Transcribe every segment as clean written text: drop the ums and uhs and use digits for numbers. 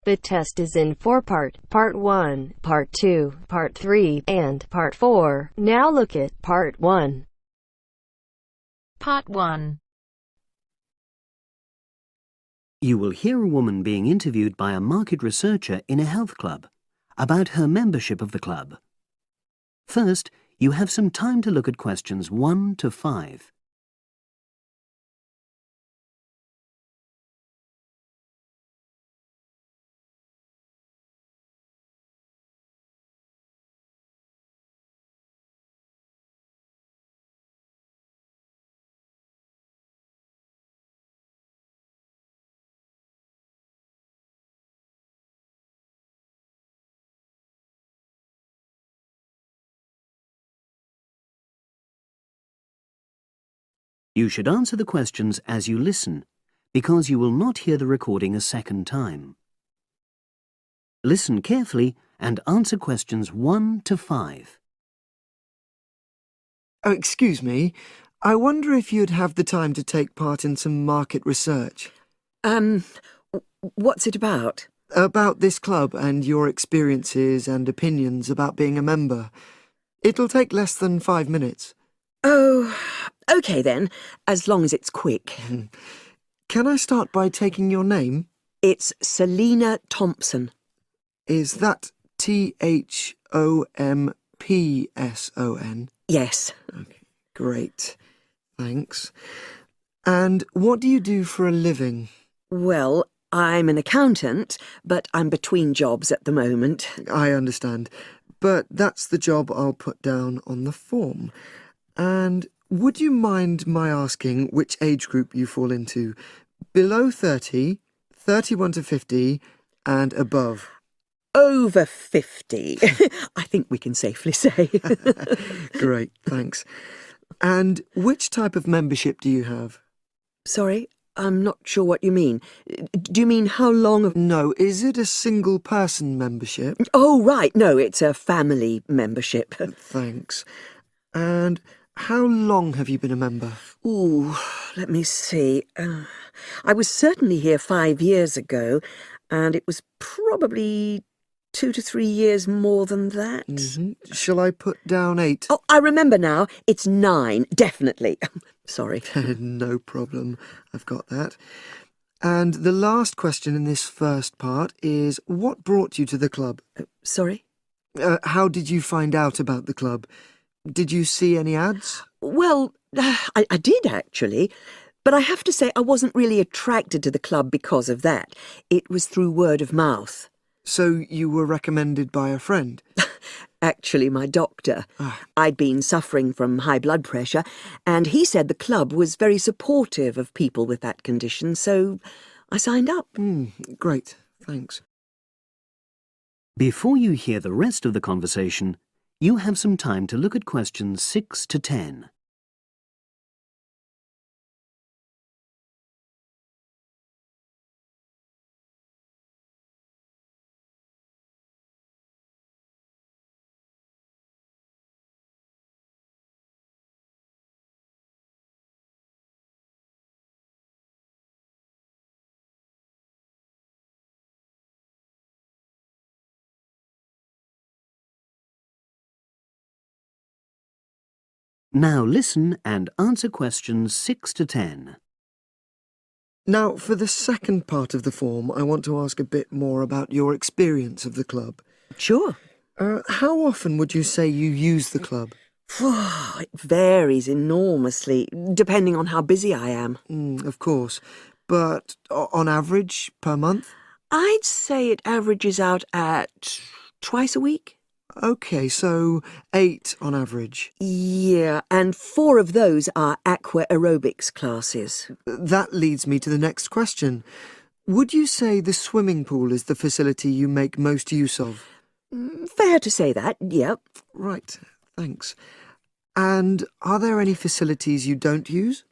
The test is in 4 parts: Part 1, Part 2, Part 3, and Part 4. Now look at Part 1. Part 1. You will hear a woman being interviewed by a market researcher in a health club about her membership of the club. First, you have some time to look at questions 1 to 5. You should answer the questions as you listen, because you will not hear the recording a second time. Listen carefully and answer questions 1 to 5. Oh, excuse me. I wonder if you'd have the time to take part in some market research. What's it about? About this club and your experiences and opinions about being a member. It'll take less than 5 minutes. Oh, OK then, as long as it's quick. Can I start by taking your name? It's Selina Thompson. Is that Thompson? Yes. Okay, great. Thanks. And what do you do for a living? Well, I'm an accountant, but I'm between jobs at the moment. I understand. But that's the job I'll put down on the form. And would you mind my asking which age group you fall into? Below 30, 31 to 50, and above? Over 50, I think we can safely say. Great, thanks. And which type of membership do you have? Sorry, I'm not sure what you mean. Do you mean how long? No, is it a single-person membership? Oh, right, no, it's a family membership. Thanks. And how long have you been a member? Ooh, let me see. I was certainly here 5 years ago, and it was probably 2 to 3 years more than that. Shall I put down 8? Oh, I remember now. It's 9, definitely. Sorry. No problem. I've got that. And the last question in this first part is, what brought you to the club? Sorry? How did you find out about the club? Did you see any ads? Well, I did actually, but I have to say I wasn't really attracted to the club because of that. It was through word of mouth. So you were recommended by a friend? Actually, my doctor. I'd been suffering from high blood pressure, and he said the club was very supportive of people with that condition, so I signed up. Great, thanks. Before you hear the rest of the conversation, you have some time to look at questions 6 to 10. Now listen and answer questions 6 to 10. Now, for the second part of the form, I want to ask a bit more about your experience of the club. Sure. How often would you say you use the club? It varies enormously, depending on how busy I am. Of course. But on average, per month? I'd say it averages out at twice a week. OK, so 8 on average. Yeah, and 4 of those are aqua aerobics classes. That leads me to the next question. Would you say the swimming pool is the facility you make most use of? Fair to say that, yep. Right, thanks. And are there any facilities you don't use?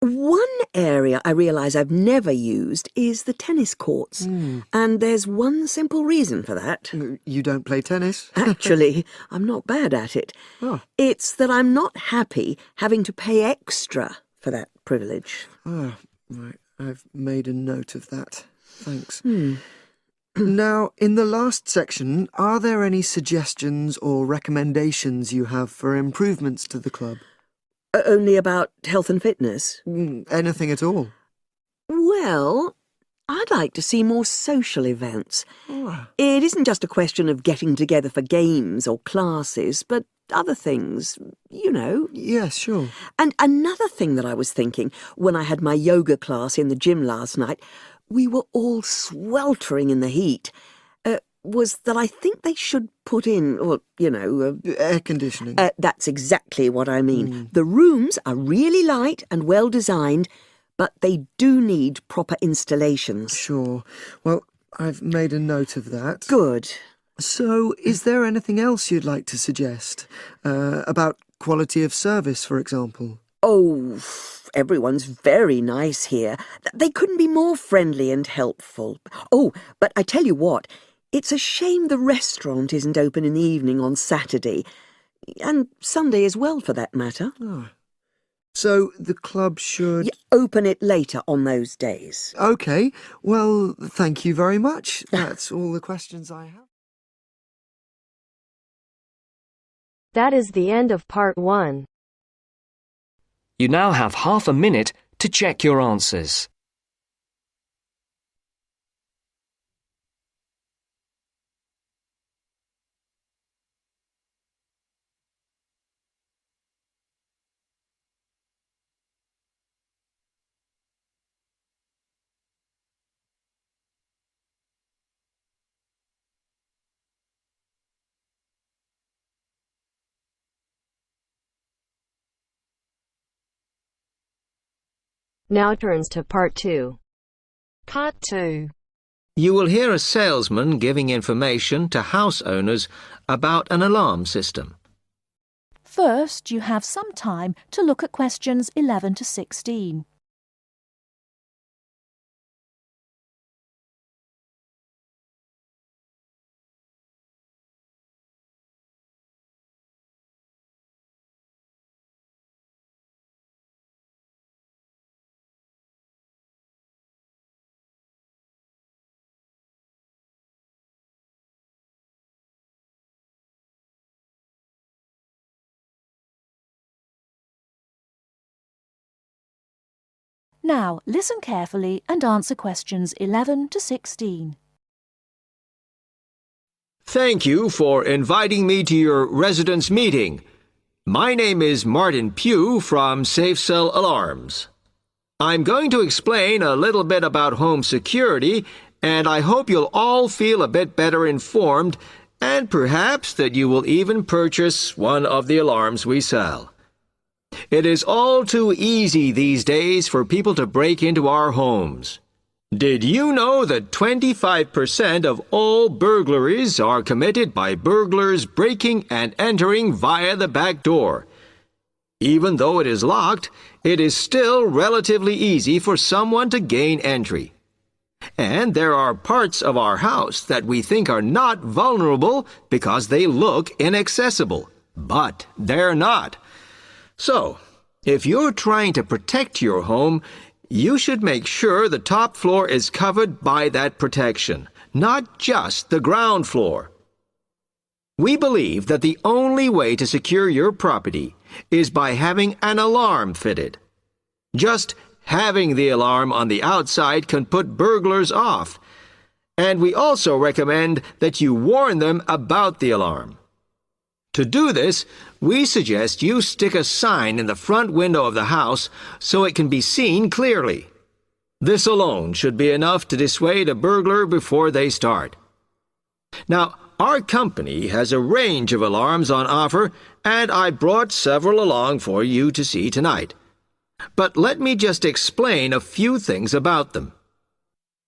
One area I realise I've never used is the tennis courts. And there's one simple reason for that. You don't play tennis? Actually, I'm not bad at it. Oh. It's that I'm not happy having to pay extra for that privilege. Oh, right. I've made a note of that. thanks. Now, in the last section, are there any suggestions or recommendations you have for improvements to the club? Only about health and fitness? Anything at all? Well, I'd like to see more social events. Oh. It isn't just a question of getting together for games or classes, but other things, you know. Yes, sure. And another thing that I was thinking, when I had my yoga class in the gym last night, we were all sweltering in the heat, was that I think they should put in, air conditioning. That's exactly what I mean. The rooms are really light and well designed, but they do need proper installations. Sure. Well, I've made a note of that. Good. So, is there anything else you'd like to suggest? About quality of service, for example? Oh, everyone's very nice here. They couldn't be more friendly and helpful. Oh, but I tell you what, it's a shame the restaurant isn't open in the evening on Saturday, and Sunday as well, for that matter. Oh. So the club should... open it later on those days. OK. Well, thank you very much. That's all the questions I have. That is the end of part 1. You now have half a minute to check your answers. Now turns to part 2. Part 2. You will hear a salesman giving information to house owners about an alarm system. First, you have some time to look at questions 11 to 16. Now, listen carefully and answer questions 11 to 16. Thank you for inviting me to your residence meeting. My name is Martin Pugh from Safe Cell Alarms. I'm going to explain a little bit about home security, and I hope you'll all feel a bit better informed, and perhaps that you will even purchase one of the alarms we sell. It is all too easy these days for people to break into our homes. Did you know that 25% of all burglaries are committed by burglars breaking and entering via the back door? Even though it is locked, it is still relatively easy for someone to gain entry. And there are parts of our house that we think are not vulnerable because they look inaccessible. But they're not. So, if you're trying to protect your home, you should make sure the top floor is covered by that protection, not just the ground floor. We believe that the only way to secure your property is by having an alarm fitted. Just having the alarm on the outside can put burglars off, and we also recommend that you warn them about the alarm. To do this, we suggest you stick a sign in the front window of the house so it can be seen clearly. This alone should be enough to dissuade a burglar before they start. Now, our company has a range of alarms on offer, and I brought several along for you to see tonight. But let me just explain a few things about them.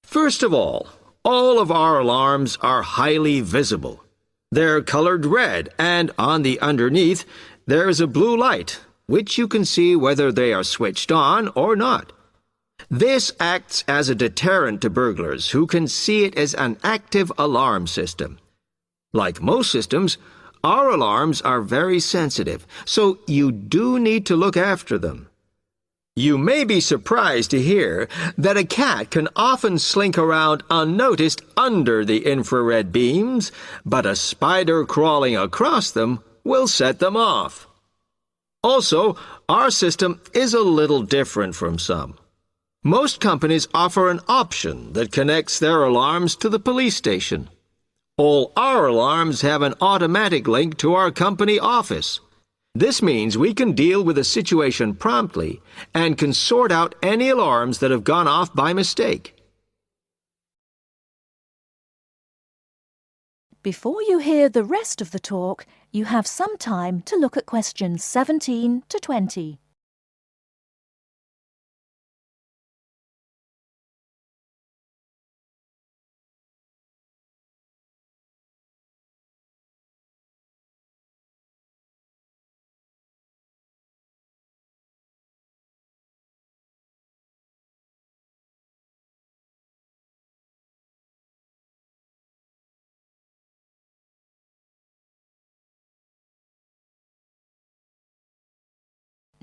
First of all of our alarms are highly visible. They're colored red, and on the underneath, there's a blue light, which you can see whether they are switched on or not. This acts as a deterrent to burglars who can see it as an active alarm system. Like most systems, our alarms are very sensitive, so you do need to look after them. You may be surprised to hear that a cat can often slink around unnoticed under the infrared beams, but a spider crawling across them will set them off. Also, our system is a little different from some. Most companies offer an option that connects their alarms to the police station. All our alarms have an automatic link to our company office. This means we can deal with a situation promptly and can sort out any alarms that have gone off by mistake. Before you hear the rest of the talk, you have some time to look at questions 17 to 20.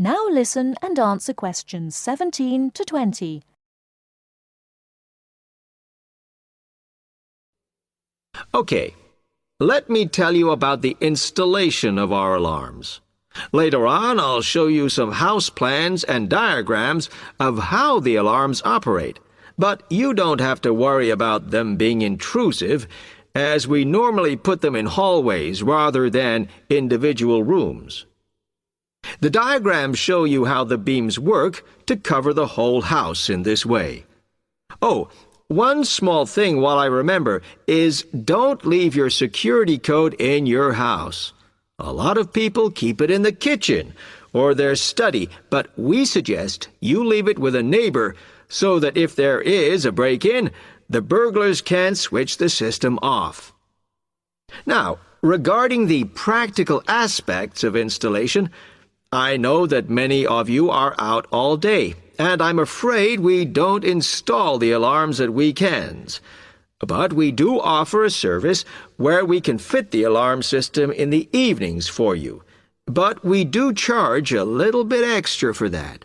Now listen and answer questions 17 to 20. Okay, let me tell you about the installation of our alarms. Later on, I'll show you some house plans and diagrams of how the alarms operate, but you don't have to worry about them being intrusive, as we normally put them in hallways rather than individual rooms. The diagrams show you how the beams work to cover the whole house in this way. Oh, one small thing while I remember is don't leave your security code in your house. A lot of people keep it in the kitchen or their study, but we suggest you leave it with a neighbor so that if there is a break-in, the burglars can switch the system off. Now, regarding the practical aspects of installation, I know that many of you are out all day, and I'm afraid we don't install the alarms at weekends. But we do offer a service where we can fit the alarm system in the evenings for you. But we do charge a little bit extra for that.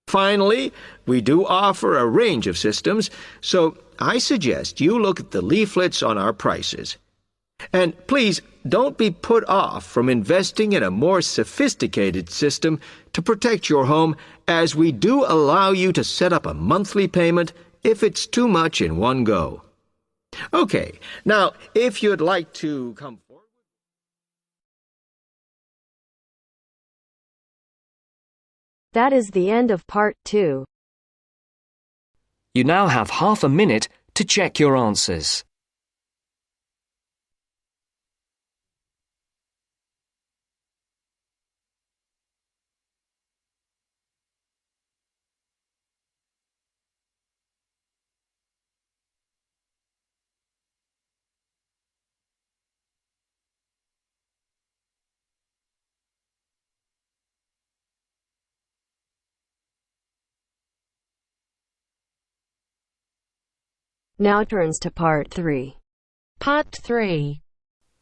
Finally, we do offer a range of systems, so I suggest you look at the leaflets on our prices. And please don't be put off from investing in a more sophisticated system to protect your home, as we do allow you to set up a monthly payment if it's too much in one go. Okay, now if you'd like to come forward. That is the end of part 2. You now have half a minute to check your answers. Now turns to part 3. Part 3.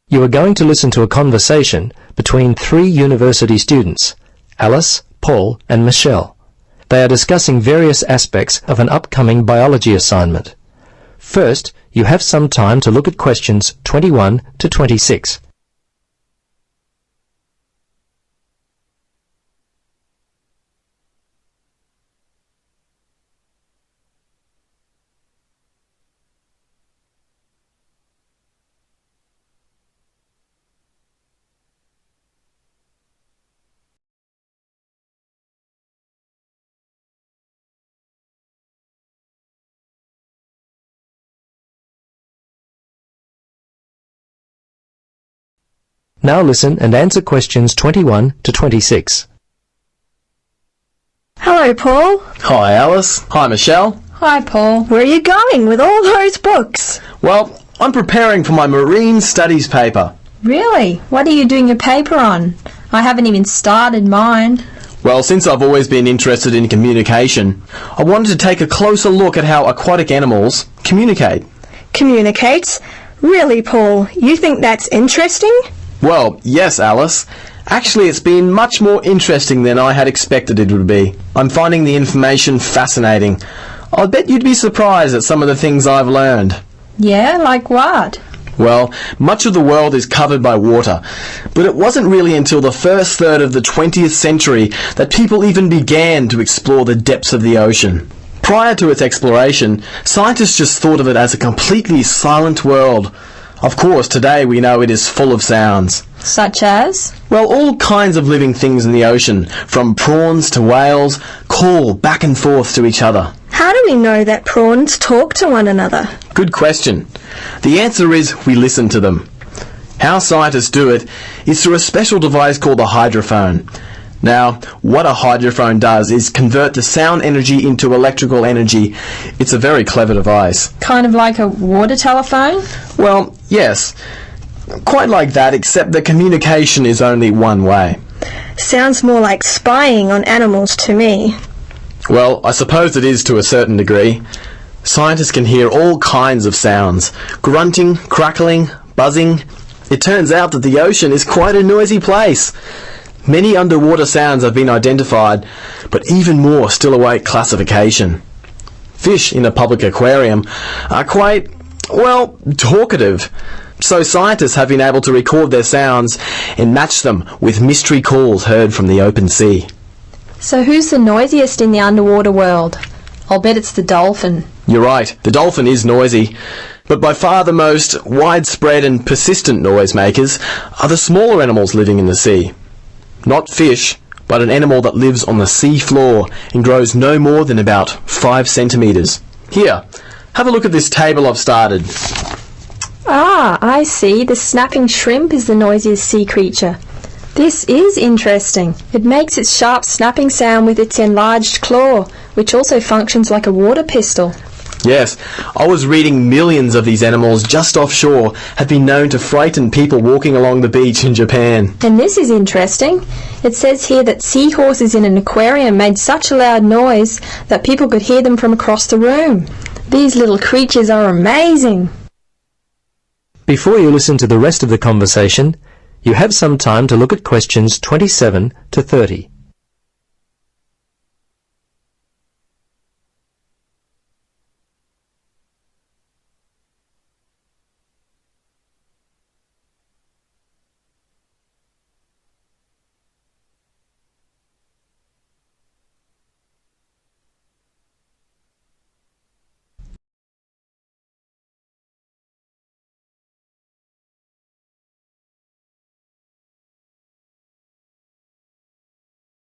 You are going to listen to a conversation between 3 university students, Alice, Paul and Michelle. They are discussing various aspects of an upcoming biology assignment. First, you have some time to look at questions 21 to 26. Now listen and answer questions 21 to 26. Hello, Paul. Hi, Alice. Hi, Michelle. Hi, Paul. Where are you going with all those books? Well, I'm preparing for my marine studies paper. Really? What are you doing your paper on? I haven't even started mine. Well, since I've always been interested in communication, I wanted to take a closer look at how aquatic animals communicate. Communicates? Really, Paul? You think that's interesting? Well, yes, Alice. Actually, it's been much more interesting than I had expected it would be. I'm finding the information fascinating. I bet you'd be surprised at some of the things I've learned. Yeah, like what? Well, much of the world is covered by water, but it wasn't really until the first third of the 20th century that people even began to explore the depths of the ocean. Prior to its exploration, scientists just thought of it as a completely silent world. Of course, today we know it is full of sounds. Such as? Well, all kinds of living things in the ocean, from prawns to whales, call back and forth to each other. How do we know that prawns talk to one another? Good question. The answer is we listen to them. How scientists do it is through a special device called the hydrophone. Now, what a hydrophone does is convert the sound energy into electrical energy. It's a very clever device. Kind of like a water telephone? Well, yes. Quite like that, except the communication is only one way. Sounds more like spying on animals to me. Well, I suppose it is to a certain degree. Scientists can hear all kinds of sounds. Grunting, crackling, buzzing. It turns out that the ocean is quite a noisy place. Many underwater sounds have been identified, but even more still await classification. Fish in a public aquarium are quite, well, talkative. So scientists have been able to record their sounds and match them with mystery calls heard from the open sea. So who's the noisiest in the underwater world? I'll bet it's the dolphin. You're right, the dolphin is noisy, but by far the most widespread and persistent noisemakers are the smaller animals living in the sea. Not fish, but an animal that lives on the sea floor and grows no more than about 5 centimetres. Here, have a look at this table I've started. Ah, I see. The snapping shrimp is the noisiest sea creature. This is interesting. It makes its sharp snapping sound with its enlarged claw, which also functions like a water pistol. Yes, I was reading millions of these animals just offshore have been known to frighten people walking along the beach in Japan. And this is interesting. It says here that seahorses in an aquarium made such a loud noise that people could hear them from across the room. These little creatures are amazing. Before you listen to the rest of the conversation, you have some time to look at questions 27 to 30.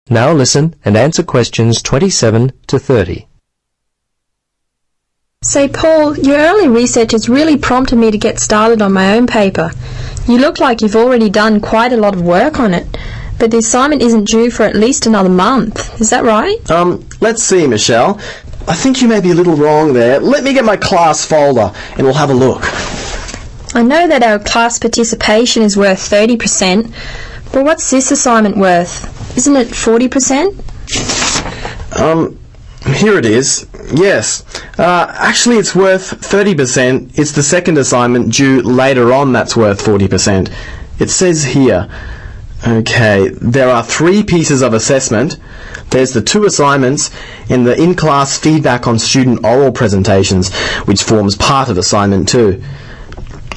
Now listen and answer questions 27 to 30. Say, Paul, your early research has really prompted me to get started on my own paper. You look like you've already done quite a lot of work on it, but the assignment isn't due for at least another month. Is that right? Let's see, Michelle. I think you may be a little wrong there. Let me get my class folder and we'll have a look. I know that our class participation is worth 30%, but what's this assignment worth? Isn't it 40%? Here it is. Yes. Actually, it's worth 30%. It's the second assignment due later on that's worth 40%. It says here, okay, there are 3 pieces of assessment. There's the 2 assignments and the in-class feedback on student oral presentations, which forms part of assignment 2.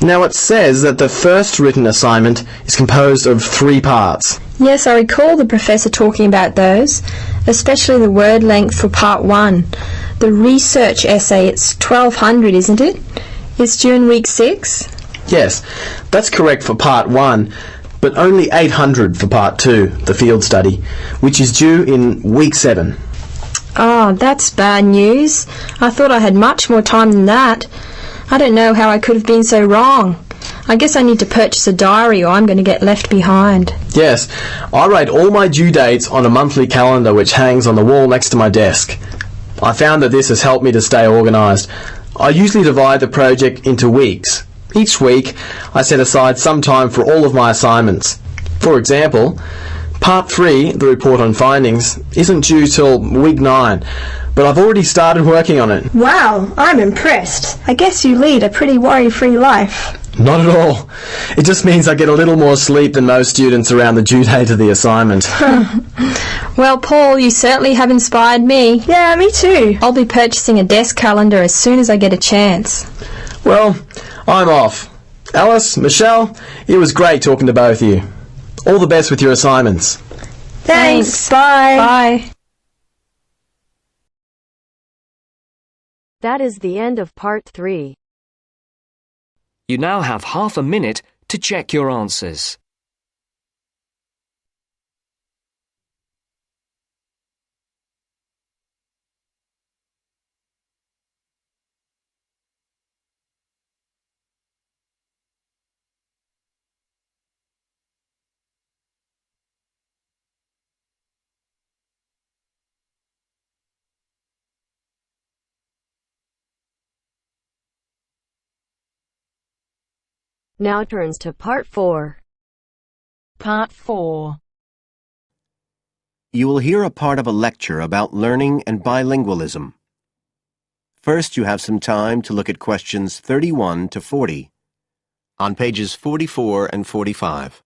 Now it says that the first written assignment is composed of 3 parts. Yes, I recall the professor talking about those, especially the word length for part 1. The research essay, it's 1200, isn't it? It's due in week 6? Yes, that's correct for part 1, but only 800 for part 2, the field study, which is due in week 7. Oh, that's bad news. I thought I had much more time than that. I don't know how I could have been so wrong. I guess I need to purchase a diary or I'm going to get left behind. Yes, I write all my due dates on a monthly calendar which hangs on the wall next to my desk. I found that this has helped me to stay organised. I usually divide the project into weeks. Each week, I set aside some time for all of my assignments. For example, Part 3, the report on findings, isn't due till week 9, but I've already started working on it. Wow, I'm impressed. I guess you lead a pretty worry-free life. Not at all. It just means I get a little more sleep than most students around the due date of the assignment. Well, Paul, you certainly have inspired me. Yeah, me too. I'll be purchasing a desk calendar as soon as I get a chance. Well, I'm off. Alice, Michelle, it was great talking to both of you. All the best with your assignments. Thanks. Bye. Bye. That is the end of part 3. You now have half a minute to check your answers. Now turns to part 4. Part 4. You will hear a part of a lecture about learning and bilingualism. First, you have some time to look at questions 31 to 40 on pages 44 and 45.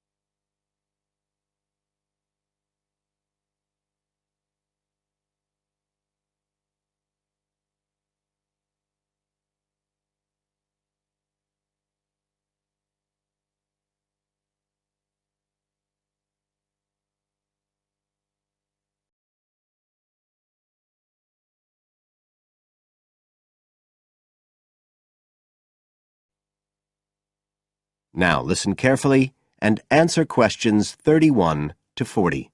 Now listen carefully and answer questions 31 to 40.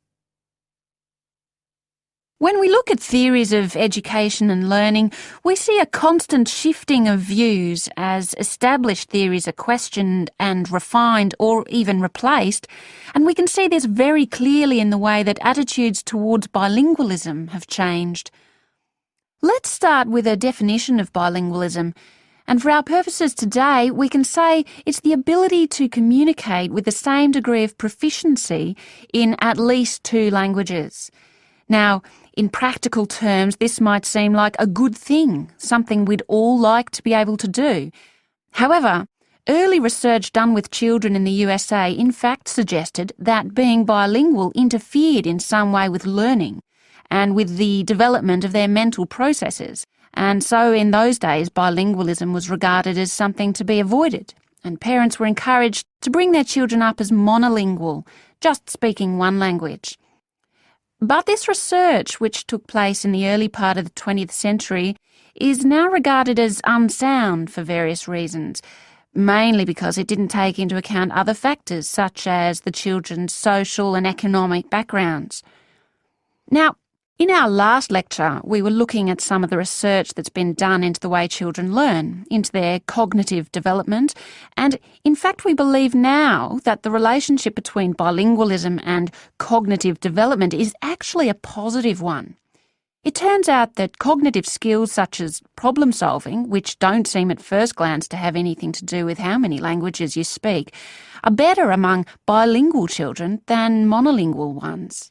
When we look at theories of education and learning, we see a constant shifting of views as established theories are questioned and refined or even replaced, and we can see this very clearly in the way that attitudes towards bilingualism have changed. Let's start with a definition of bilingualism, and for our purposes today, we can say it's the ability to communicate with the same degree of proficiency in at least 2 languages. Now, in practical terms, this might seem like a good thing, something we'd all like to be able to do. However, early research done with children in the USA in fact suggested that being bilingual interfered in some way with learning and with the development of their mental processes. And so in those days, bilingualism was regarded as something to be avoided, and parents were encouraged to bring their children up as monolingual, just speaking one language. But this research, which took place in the early part of the 20th century, is now regarded as unsound for various reasons, mainly because it didn't take into account other factors such as the children's social and economic backgrounds. Now, in our last lecture, we were looking at some of the research that's been done into the way children learn, into their cognitive development, and in fact we believe now that the relationship between bilingualism and cognitive development is actually a positive one. It turns out that cognitive skills such as problem solving, which don't seem at first glance to have anything to do with how many languages you speak, are better among bilingual children than monolingual ones.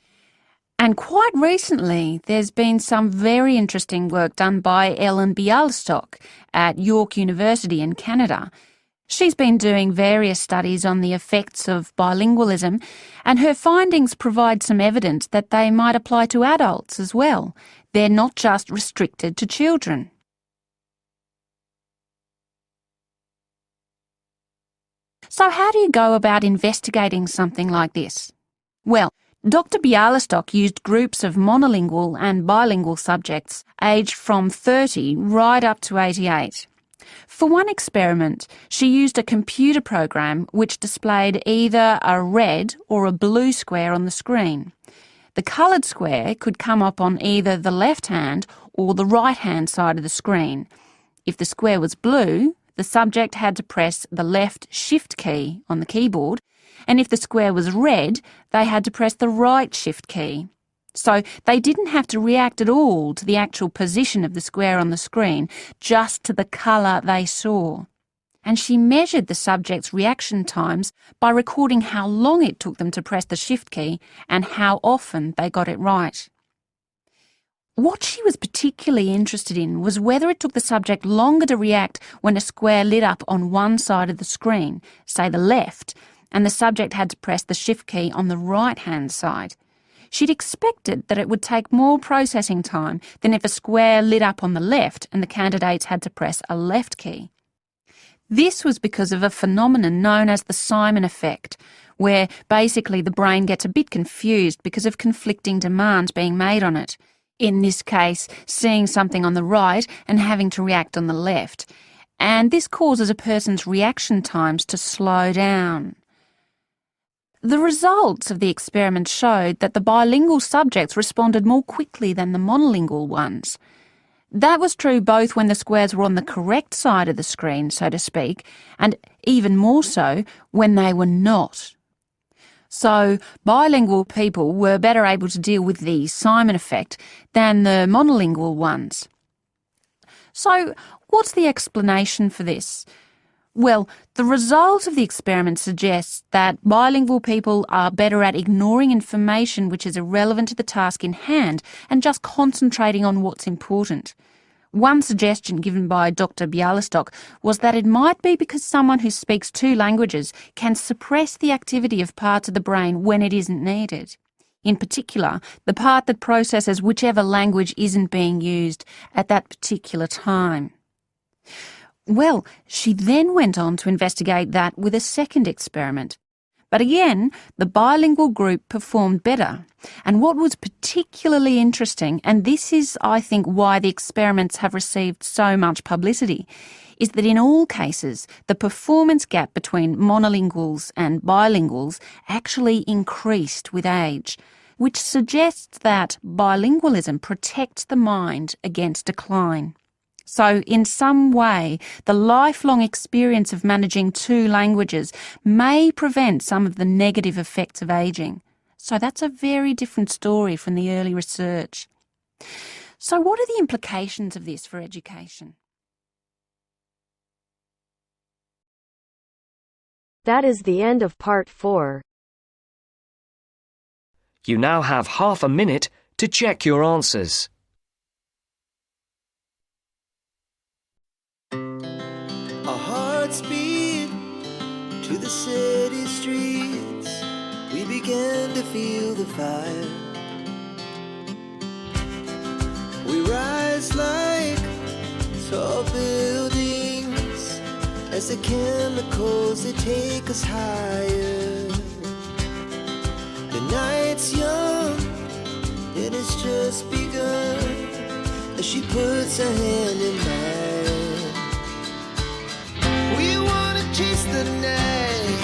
And quite recently, there's been some very interesting work done by Ellen Bialystok at York University in Canada. She's been doing various studies on the effects of bilingualism, and her findings provide some evidence that they might apply to adults as well. They're not just restricted to children. So how do you go about investigating something like this? Well, Dr. Bialystok used groups of monolingual and bilingual subjects aged from 30 right up to 88. For one experiment, she used a computer program which displayed either a red or a blue square on the screen. The coloured square could come up on either the left-hand or the right-hand side of the screen. If the square was blue, the subject had to press the left Shift key on the keyboard, and if the square was red, they had to press the right Shift key. So they didn't have to react at all to the actual position of the square on the screen, just to the colour they saw. And she measured the subject's reaction times by recording how long it took them to press the Shift key and how often they got it right. What she was particularly interested in was whether it took the subject longer to react when a square lit up on one side of the screen, say the left, and the subject had to press the shift key on the right-hand side. She'd expected that it would take more processing time than if a square lit up on the left and the candidates had to press a left key. This was because of a phenomenon known as the Simon effect, where basically the brain gets a bit confused because of conflicting demands being made on it. In this case, seeing something on the right and having to react on the left. And this causes a person's reaction times to slow down. The results of the experiment showed that the bilingual subjects responded more quickly than the monolingual ones. That was true both when the squares were on the correct side of the screen, so to speak, and even more so when they were not. So, bilingual people were better able to deal with the Simon effect than the monolingual ones. So, what's the explanation for this? Well, the result of the experiment suggests that bilingual people are better at ignoring information which is irrelevant to the task in hand and just concentrating on what's important. One suggestion given by Dr. Bialystok was that it might be because someone who speaks two languages can suppress the activity of parts of the brain when it isn't needed. In particular, the part that processes whichever language isn't being used at that particular time. Well, she then went on to investigate that with a second experiment. But again, the bilingual group performed better. And what was particularly interesting, and this is, I think, why the experiments have received so much publicity, is that in all cases, the performance gap between monolinguals and bilinguals actually increased with age, which suggests that bilingualism protects the mind against decline. So, in some way, the lifelong experience of managing two languages may prevent some of the negative effects of ageing. So that's a very different story from the early research. So what are the implications of this for education? That is the end of part 4. You now have half a minute to check your answers. Our hearts beat to the city streets. We began to feel the fire. We rise like tall buildings as the chemicals they take us higher. The night's young, it has just begun as she puts her hand in mine. We wanna chase the night,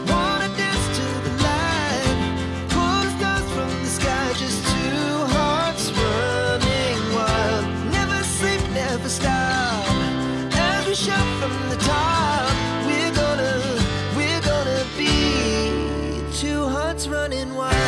wanna dance to the light, pull the stars from the sky, just two hearts running wild. Never sleep, never stop, as we shout from the top. We're gonna be two hearts running wild.